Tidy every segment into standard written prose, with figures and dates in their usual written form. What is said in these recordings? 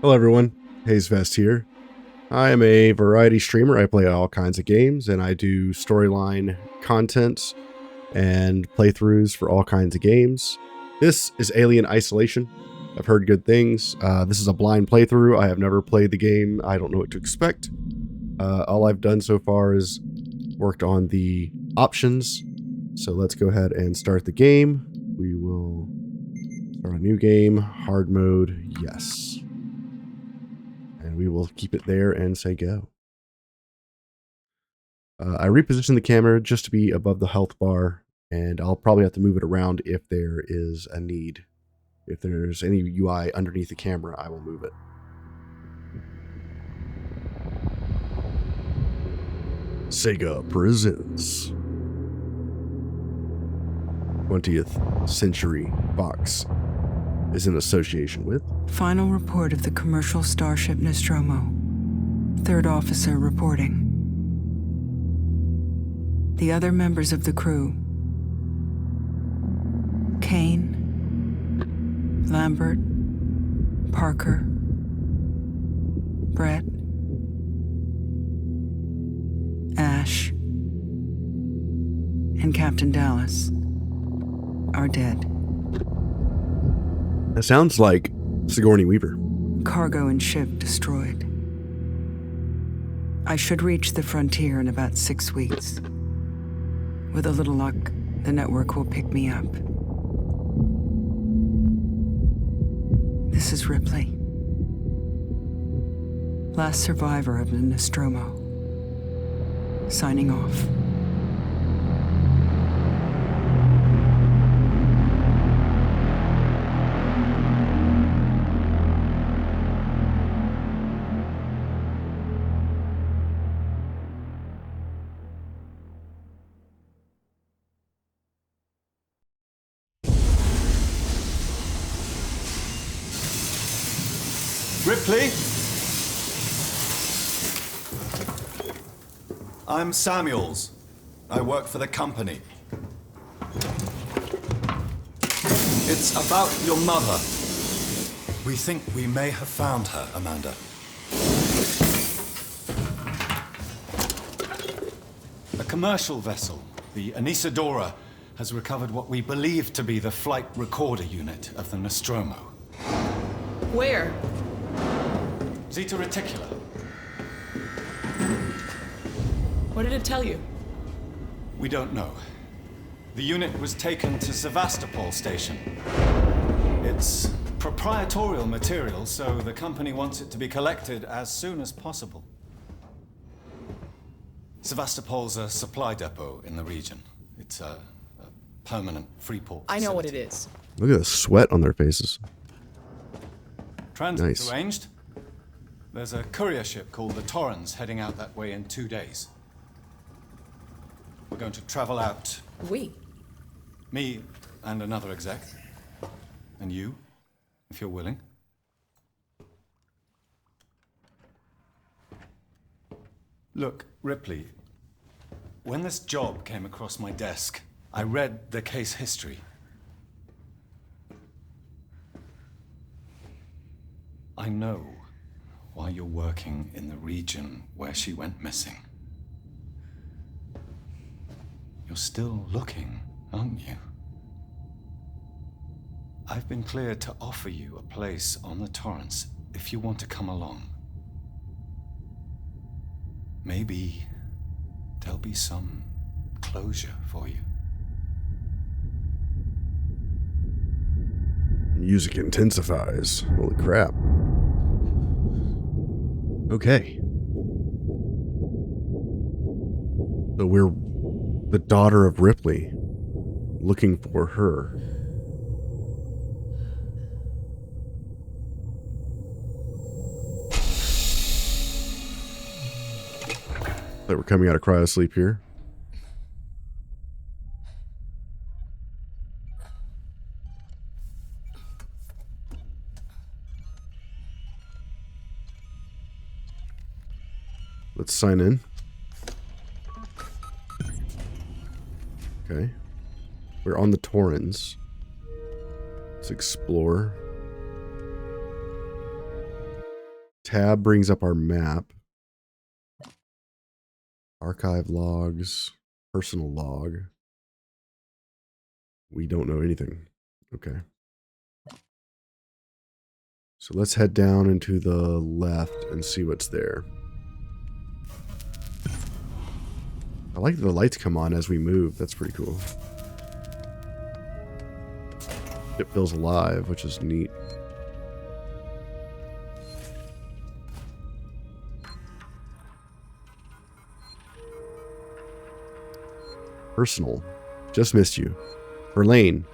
Hello everyone, Hazefest here. I am a variety streamer. I play all kinds of games and I do storyline content and playthroughs for all kinds of games. This is Alien Isolation. I've heard good things. This is a blind playthrough. I have never played the game. I don't know what to expect. All I've done so far is worked on the options. So let's go ahead and start the game. We will start a new game, hard mode, yes. And we will keep it there and say go. I repositioned the camera just to be above the health bar, and I'll probably have to move it around if there is a need. If there's any UI underneath the camera, I will move it. Sega presents 20th Century Fox is in association with Final report of the commercial starship Nostromo. Third officer reporting. The other members of the crew: Kane, Lambert, Parker, Brett, Ash, and Captain Dallas are dead. That sounds like Sigourney Weaver. Cargo and ship destroyed. I should reach the frontier in about 6 weeks. With a little luck, the network will pick me up. This is Ripley. Last survivor of the Nostromo. Signing off. Ripley? I'm Samuels. I work for the company. It's about your mother. We think we may have found her, Amanda. A commercial vessel, the Anisadora, has recovered what we believe to be the flight recorder unit of the Nostromo. Where? Zeta Reticula. What did it tell you? We don't know. The unit was taken to Sevastopol station. It's proprietorial material, so the company wants it to be collected as soon as possible. Sevastopol's a supply depot in the region. It's a permanent free port I know what it facility. is. Look at the sweat on their faces. Transit's Nice. arranged. There's a courier ship called the Torrens heading out that way in 2 days. We're going to travel out. We? Me and another exec. And you, if you're willing. Look, Ripley, when this job came across my desk, I read the case history. I know why you're working in the region where she went missing. You're still looking, aren't you? I've been cleared to offer you a place on the Torrens if you want to come along. Maybe there'll be some closure for you. Music intensifies. Holy crap. Okay. So we're the daughter of Ripley, looking for her. Like we're coming out of cryosleep here. Let's sign in. Okay. We're on the Torrens. Let's explore. Tab brings up our map. Archive logs. Personal log. We don't know anything. Okay. So let's head down into the left and see what's there. I like that the lights come on as we move. That's pretty cool. It feels alive, which is neat. Personal. Just missed you. Verlaine,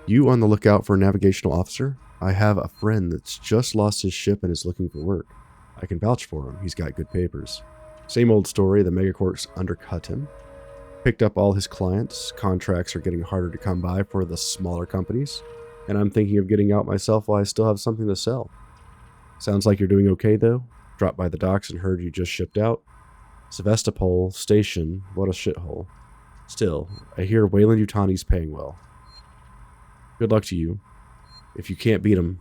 you on the lookout for a navigational officer? I have a friend that's just lost his ship and is looking for work. I can vouch for him. He's got good papers. Same old story. The megacorps undercut him. Picked up all his clients. Contracts are getting harder to come by for the smaller companies. And I'm thinking of getting out myself while I still have something to sell. Sounds like you're doing okay, though. Dropped by the docks and heard you just shipped out. Sevastopol Station. What a shithole. Still, I hear Weyland-Yutani's paying well. Good luck to you. If you can't beat him,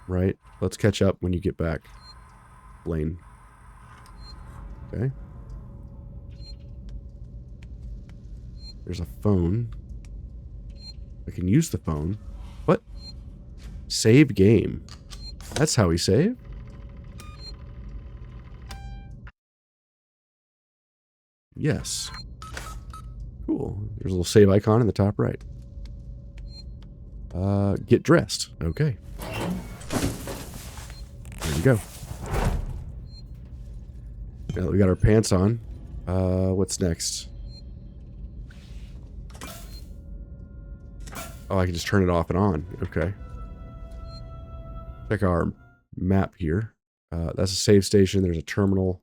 right? Let's catch up when you get back. Blaine. Okay. There's a phone. I can use the phone. What? Save game. That's how we save? Yes. Cool. There's a little save icon in the top right. Get dressed. Okay. There we go. Now that we got our pants on, what's next? Oh, I can just turn it off and on. Okay. Check our map here. That's a save station. There's a terminal.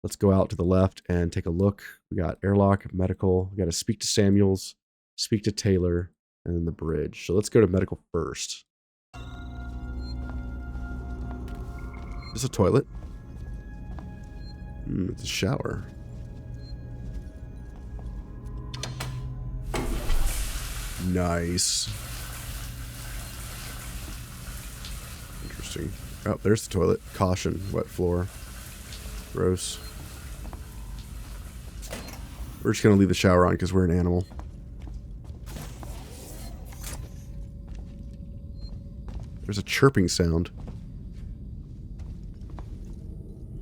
Let's go out to the left and take a look. We got airlock, medical. We got to speak to Samuels, speak to Taylor, and then the bridge. So let's go to medical first. Is this a toilet? It's a shower. Nice. Interesting. Oh, there's the toilet. Caution, wet floor. Gross. We're just going to leave the shower on because we're an animal. There's a chirping sound.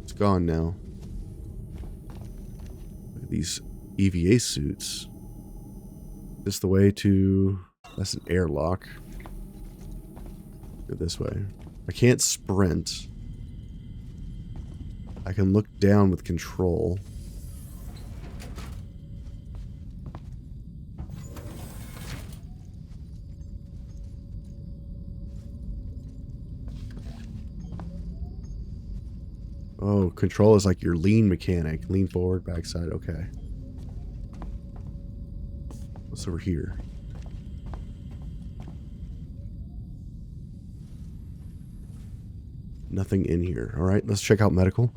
It's gone now. Look at these EVA suits. Is this the way to... That's an airlock. Go this way. I can't sprint. I can look down with control. Oh, control is like your lean mechanic. Lean forward, backside. Okay. What's over here? Nothing in here. All right, let's check out medical.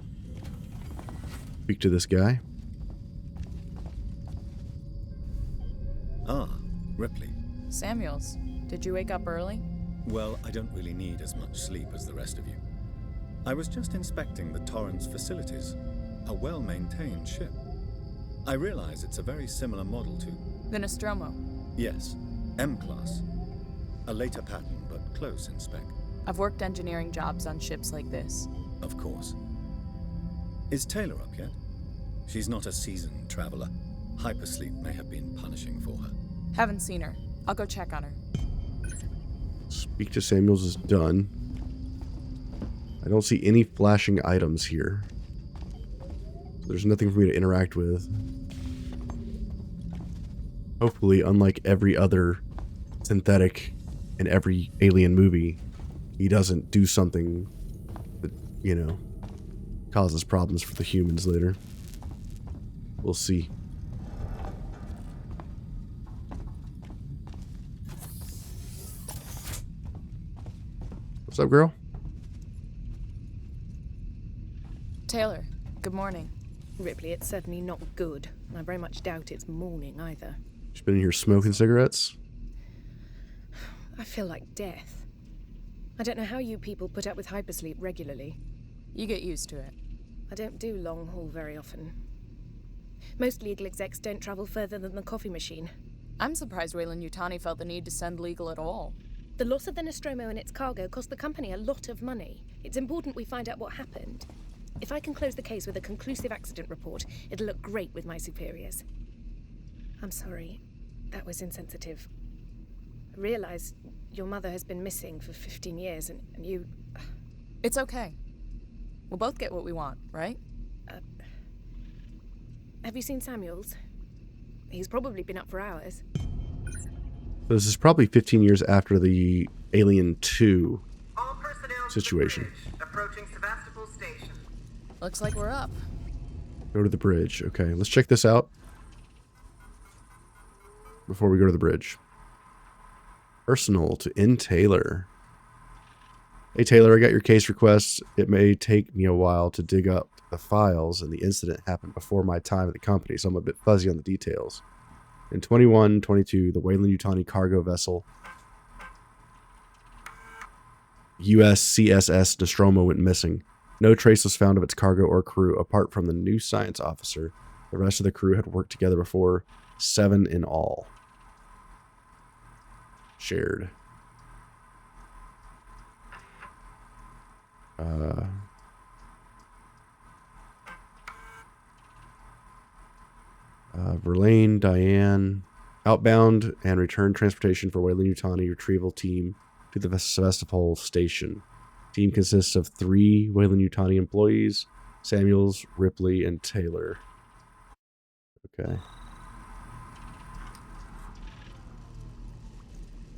Speak to this guy. Ah, Ripley. Samuels, did you wake up early? Well, I don't really need as much sleep as the rest of you. I was just inspecting the Torrance facilities. A well-maintained ship. I realize it's a very similar model to... The Nostromo. Yes, M-Class. A later pattern, but close in spec. I've worked engineering jobs on ships like this. Of course. Is Taylor up yet? She's not a seasoned traveler. Hypersleep may have been punishing for her. Haven't seen her. I'll go check on her. Speak to Samuels is done. I don't see any flashing items here. There's nothing for me to interact with. Hopefully, unlike every other synthetic in every alien movie, he doesn't do something that, you know, causes problems for the humans later. We'll see. What's up, girl? Taylor, good morning. Ripley, it's certainly not good. I very much doubt it's morning either. She's been in here smoking cigarettes? I feel like death. I don't know how you people put up with hypersleep regularly. You get used to it. I don't do long haul very often. Most legal execs don't travel further than the coffee machine. I'm surprised Weyland-Yutani felt the need to send legal at all. The loss of the Nostromo and its cargo cost the company a lot of money. It's important we find out what happened. If I can close the case with a conclusive accident report, it'll look great with my superiors. I'm sorry. That was insensitive. I realize your mother has been missing for 15 years, and you... It's okay. We'll both get what we want, right? Have you seen Samuels? He's probably been up for hours. This is probably 15 years after the Alien 2 situation. Approaching Sevastopol Station. Looks like we're up. Go to the bridge. Okay, let's check this out before we go to the bridge. Personal to N. Taylor. Hey Taylor, I got your case requests. It may take me a while to dig up the files, and the incident happened before my time at the company, so I'm a bit fuzzy on the details. In 21-22, the Weyland-Yutani cargo vessel USCSS Nostromo went missing. No trace was found of its cargo or crew apart from the new science officer. The rest of the crew had worked together before, 7 in all. Shared. Verlaine, Diane, outbound and return transportation for Weyland-Yutani retrieval team to the Sevastopol station. Team consists of 3 Weyland-Yutani employees, Samuels, Ripley, and Taylor. Okay.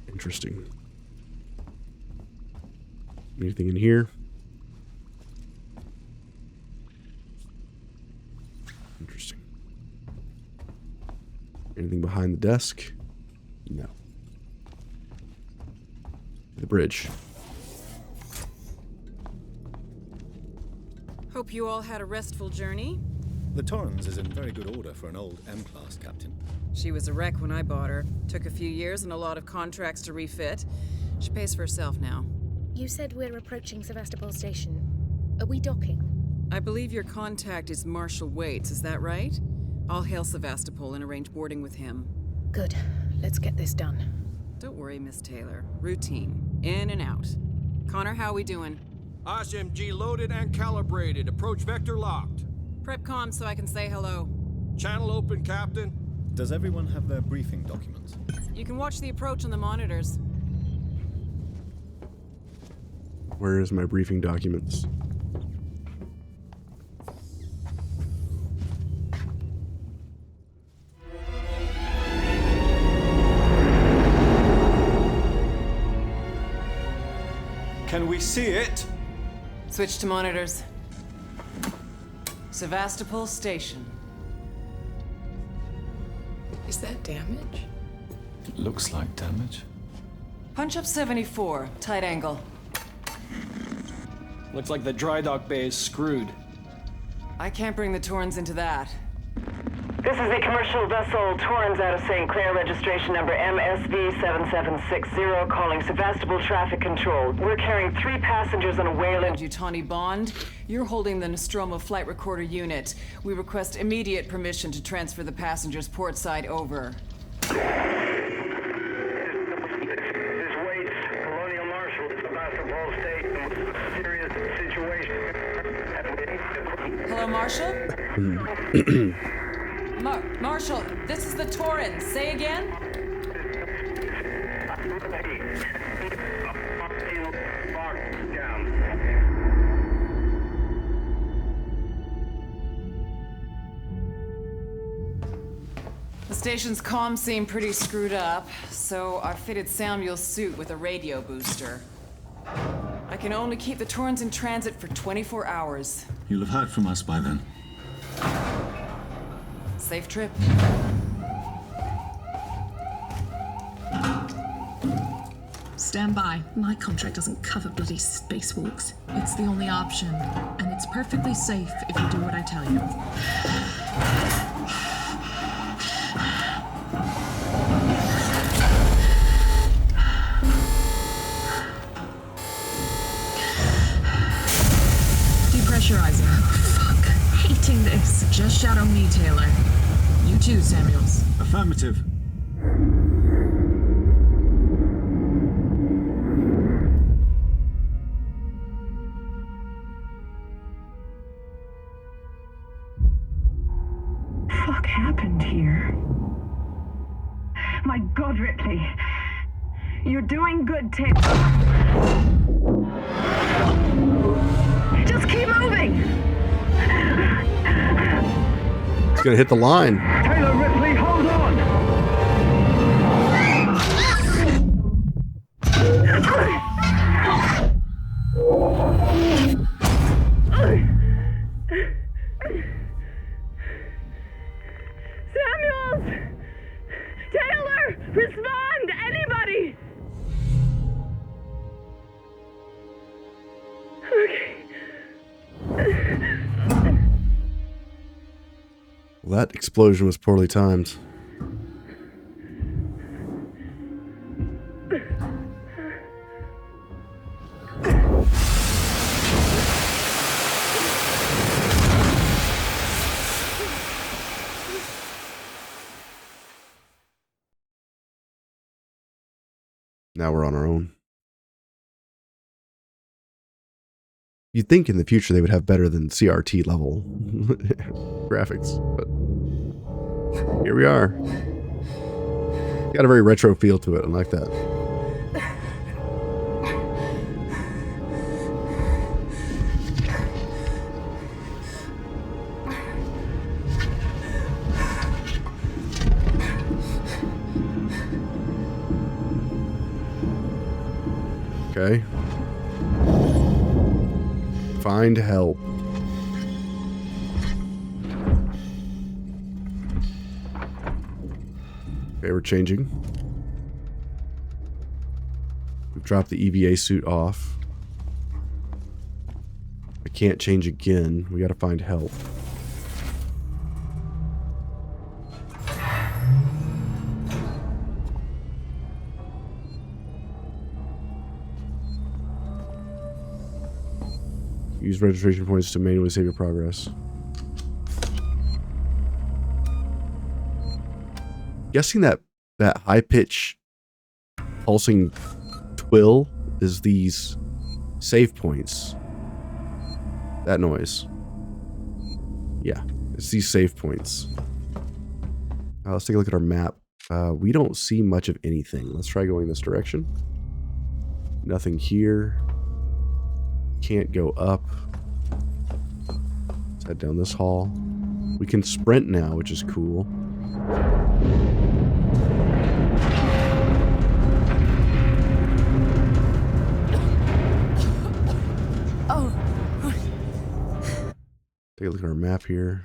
Interesting. Anything in here? Interesting. Anything behind the desk? No. The bridge. Hope you all had a restful journey. The Torrens is in very good order for an old M-class captain. She was a wreck when I bought her. Took a few years and a lot of contracts to refit. She pays for herself now. You said we're approaching Sevastopol Station. Are we docking? I believe your contact is Marshal Waits, is that right? I'll hail Sevastopol and arrange boarding with him. Good. Let's get this done. Don't worry, Miss Taylor. Routine. In and out. Connor, how we doing? SMG loaded and calibrated. Approach vector locked. Prep comm so I can say hello. Channel open, Captain. Does everyone have their briefing documents? You can watch the approach on the monitors. Where is my briefing documents? Can we see it? Switch to monitors. Sevastopol Station. Is that damage? It looks like damage. Punch up 74, tight angle. Looks like the dry dock bay is screwed. I can't bring the Torrens into that. This is the commercial vessel Torrens out of St. Clair, registration number MSV7760, calling Sevastopol Traffic Control. We're carrying 3 passengers on a Weyland-Yutani Bond. You're holding the Nostromo flight recorder unit. We request immediate permission to transfer the passengers port side over. This is Wits, Colonial Marshal, Sevastopol Station. Serious situation. Hello, Marshal? Marshal, this is the Torrens. Say again? The station's comms seem pretty screwed up, so I fitted Samuel's suit with a radio booster. I can only keep the Torrens in transit for 24 hours. You'll have heard from us by then. Safe trip. Stand by. My contract doesn't cover bloody spacewalks. It's the only option, and it's perfectly safe if you do what I tell you. pressurizing. Fuck. Hating this. Just shadow me, Taylor. You too, Samuels. Affirmative. Fuck happened here? My God, Ripley. You're doing good, Taylor. Just keep moving. It's gonna hit the line. Taylor, Ripley, hold on. Samuels! Taylor! Respond! Anybody! Okay. Well, that explosion was poorly timed. Now we're on our own. You'd think in the future they would have better than CRT level graphics, but here we are. Got a very retro feel to it. I like that. Okay. Find help. Okay, we're changing. We've dropped the EVA suit off. I can't change again. We gotta find help. Use registration points to manually save your progress. Guessing that high pitch pulsing twill is these save points. That noise. Yeah, it's these save points. Let's take a look at our map. We don't see much of anything. Let's try going this direction. Nothing here. Can't go up. Let's head down this hall. We can sprint now, which is cool. Oh. Take a look at our map here.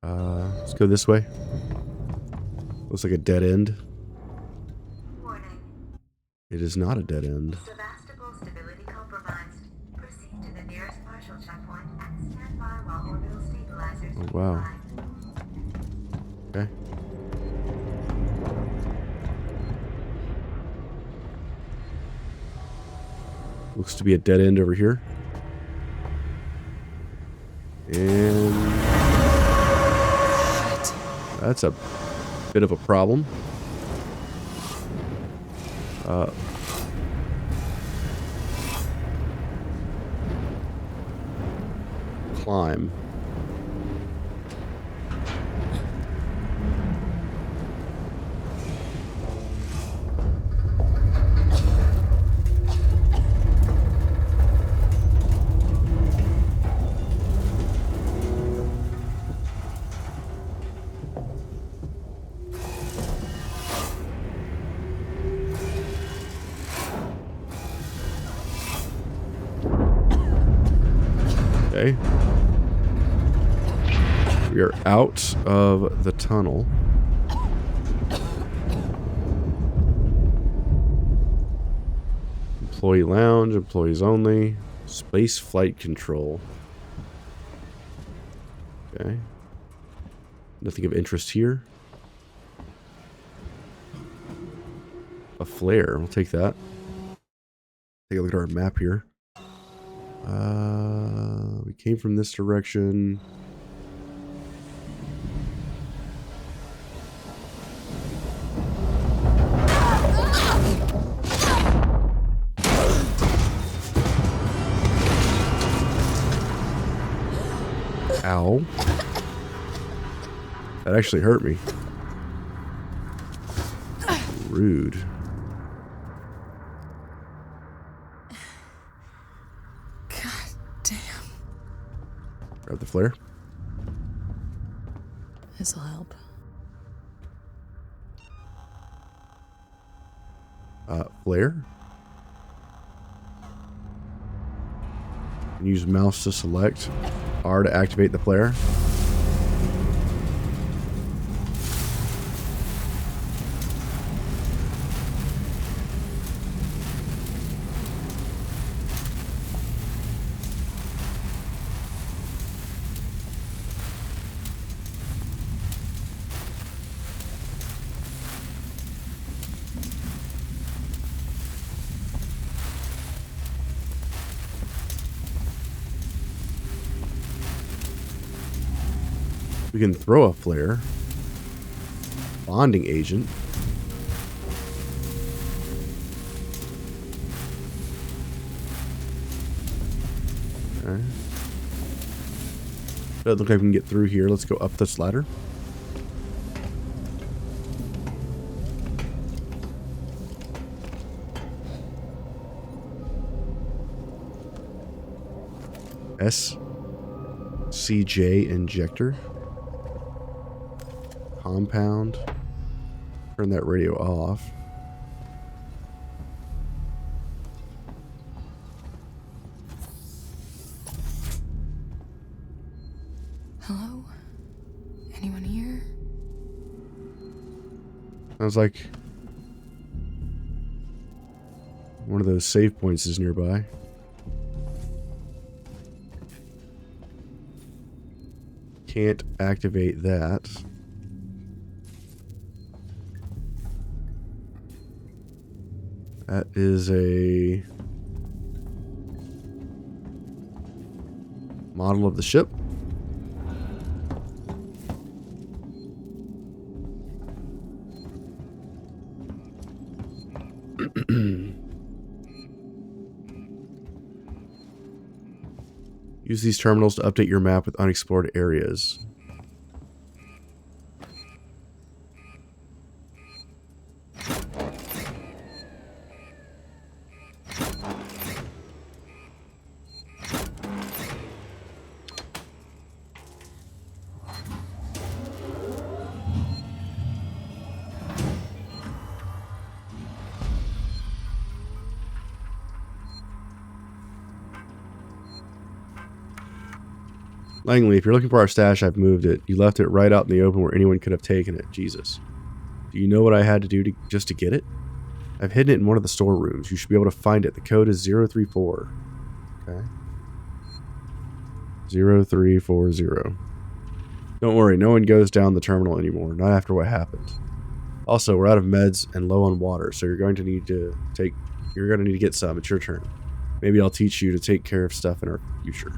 Let's go this way. Looks like a dead end. Warning. It is not a dead end. Sevastopol stability compromised. Proceed to the nearest partial checkpoint and stand by while orbital stabilizers. Oh wow. Okay. Looks to be a dead end over here. And that's a bit of a problem. Climb. Okay. We are out of the tunnel. Employee lounge, employees only, space flight control. Okay. Nothing of interest here. A flare, we'll take that. Take a look at our map here. We came from this direction. Ow. That actually hurt me. Rude. God damn. Grab the flare. This'll help. Flare. Use mouse to select. R to activate the flare. We can throw a flare. Bonding agent. Okay. Doesn't look like we can get through here. Let's go up this ladder. SCJ injector. Compound. Turn that radio off. Hello? Anyone here? Sounds like one of those save points is nearby. Can't activate that. That is a model of the ship. Use these terminals to update your map with unexplored areas. Langley, if you're looking for our stash, I've moved it. You left it right out in the open where anyone could have taken it. Jesus. Do you know what I had to do just to get it? I've hidden it in one of the storerooms. You should be able to find it. The code is 034. Okay. 0340. Don't worry, no one goes down the terminal anymore. Not after what happened. Also, we're out of meds and low on water, so you're going to need to get some. It's your turn. Maybe I'll teach you to take care of stuff in our future.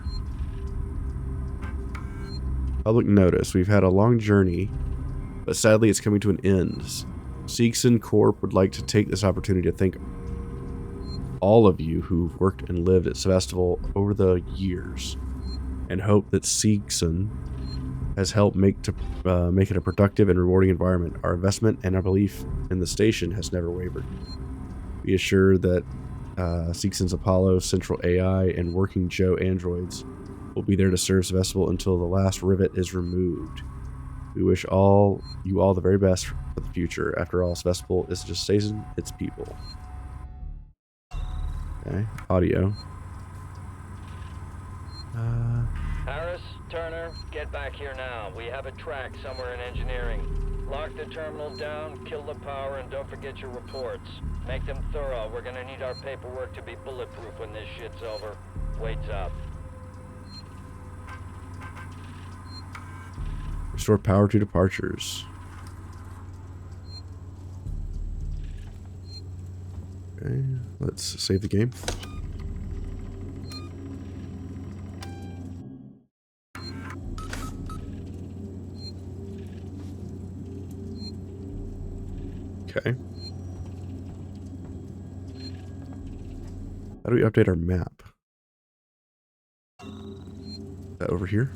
Public notice. We've had a long journey, but sadly it's coming to an end. Seegson Corp would like to take this opportunity to thank all of you who've worked and lived at Sevastopol over the years, and hope that Seegson has helped make it a productive and rewarding environment. Our investment and our belief in the station has never wavered. Be assured that Seegson's Apollo, Central AI, and Working Joe androids will be there to serve Sevastopol until the last rivet is removed. We wish you all the very best for the future. After all, Sevastopol isn't just a station, it's people. Okay, audio. Harris, Turner, get back here now. We have a track somewhere in engineering. Lock the terminal down, kill the power, and don't forget your reports. Make them thorough. We're gonna need our paperwork to be bulletproof when this shit's over. Waits up. Restore power to departures. Okay, let's save the game. Okay. How do we update our map? Is that over here?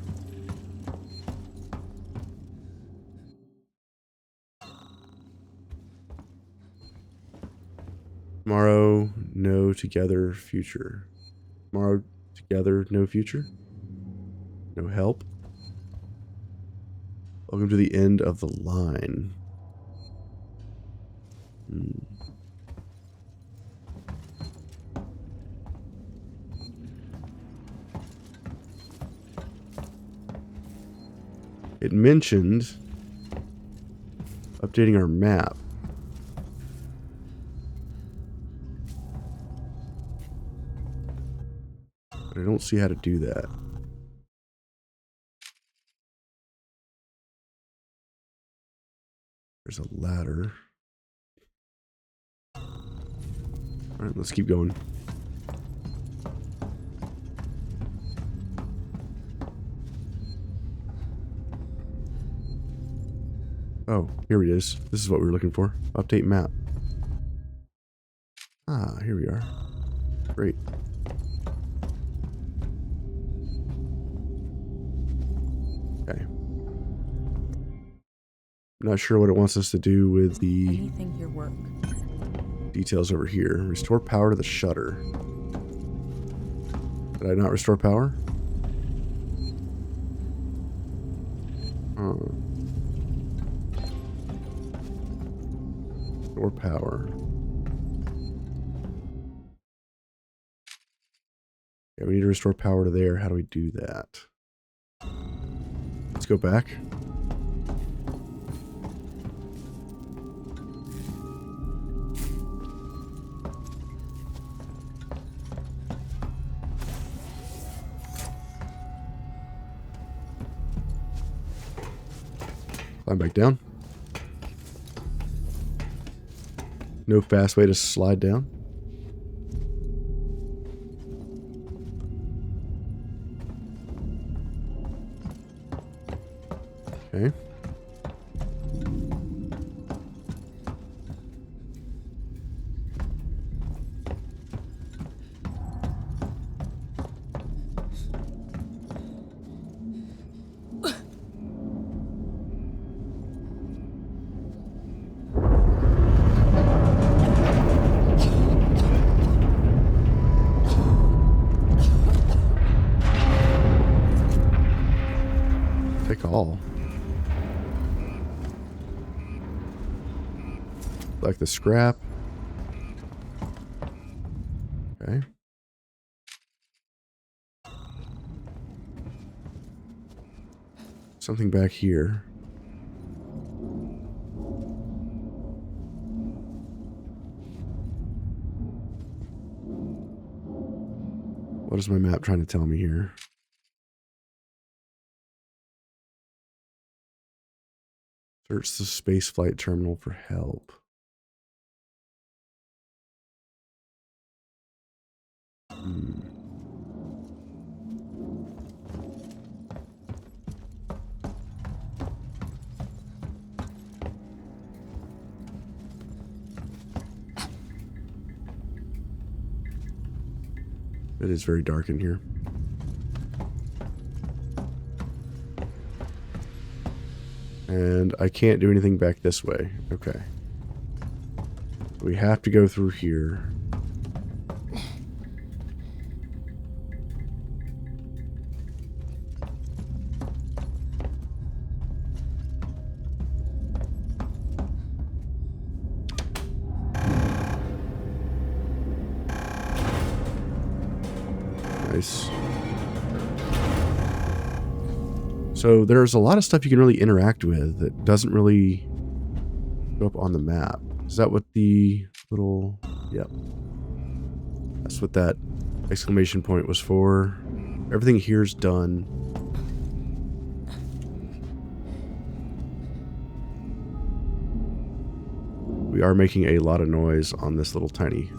Tomorrow, no together, future. Tomorrow, together, no future. No help. Welcome to the end of the line. It mentioned updating our map. But I don't see how to do that. There's a ladder. Alright, let's keep going. Oh, here it is. This is what we were looking for. Update map. Ah, here we are. Great. Okay. Not sure what it wants us to do with the Anything your work. details over here. Restore power to the shutter. Did I not restore power? Restore power. Yeah, we need to restore power to there. How do we do that? Let's go back. Climb back down. No fast way to slide down. Okay. Take all. Like the scrap. Okay. Something back here. What is my map trying to tell me here? Search the spaceflight terminal for help. It is very dark in here. And I can't do anything back this way. Okay. We have to go through here. Nice. So there's a lot of stuff you can really interact with that doesn't really go up on the map. Is that what the little... Yep. That's what that exclamation point was for. Everything here's done. We are making a lot of noise on this little tiny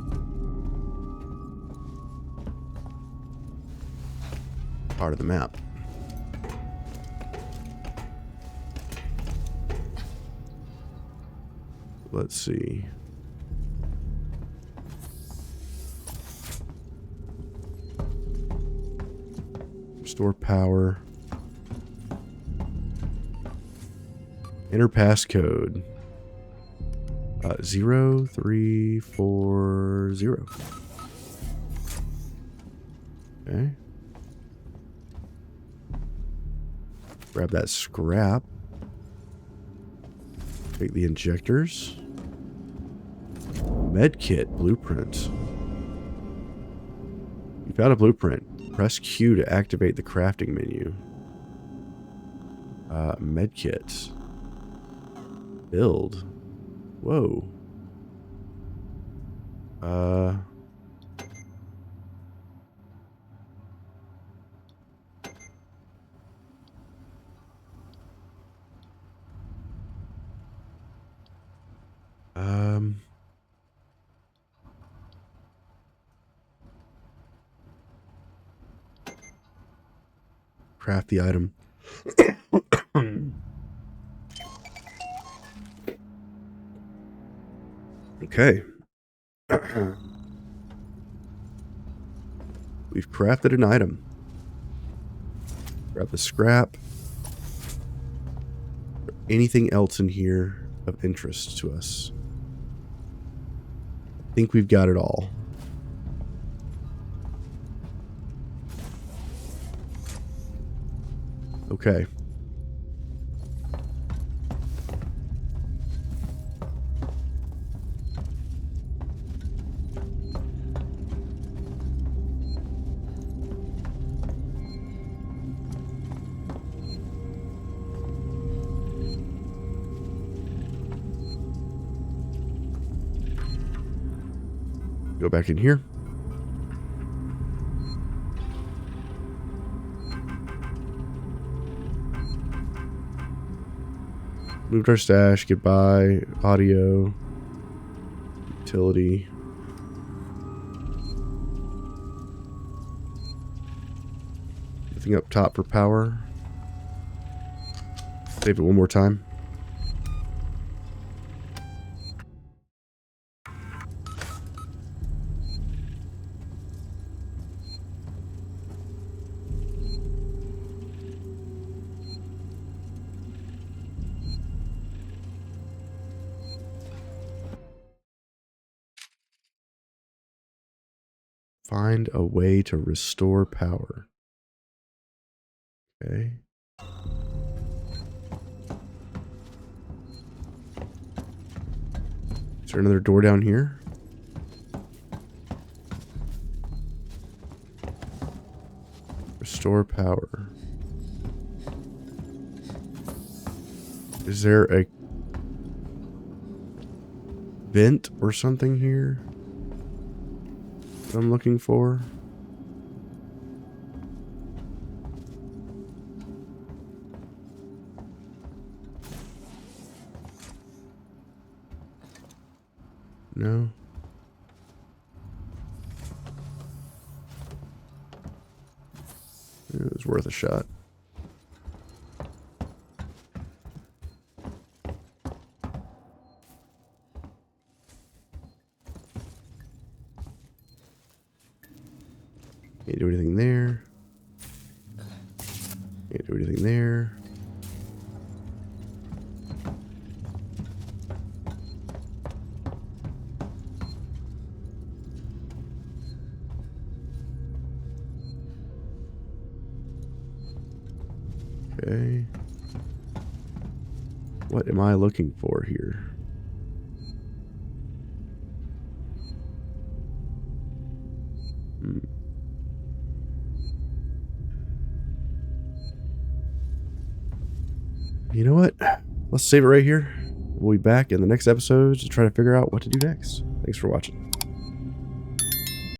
part of the map. let's see. Restore power. Enter passcode. 0340. Okay. Grab that scrap. Take the injectors. Medkit blueprint. You found a blueprint. Press Q to activate the crafting menu. Medkit. Build. Whoa. Craft the item. Okay. We've crafted an item. Grab the scrap. Anything else in here of interest to us? I think we've got it all. Okay. Go back in here. Moved our stash. Goodbye. Audio. Utility. Nothing up top for power. Save it one more time. Find a way to restore power. Okay. Is there another door down here? Restore power. Is there a vent or something here that I'm looking for? No. It was worth a shot. Can't do anything there. Can't do anything there. Okay. What am I looking for here? You know what? Let's save it right here. We'll be back in the next episode to try to figure out what to do next. Thanks for watching.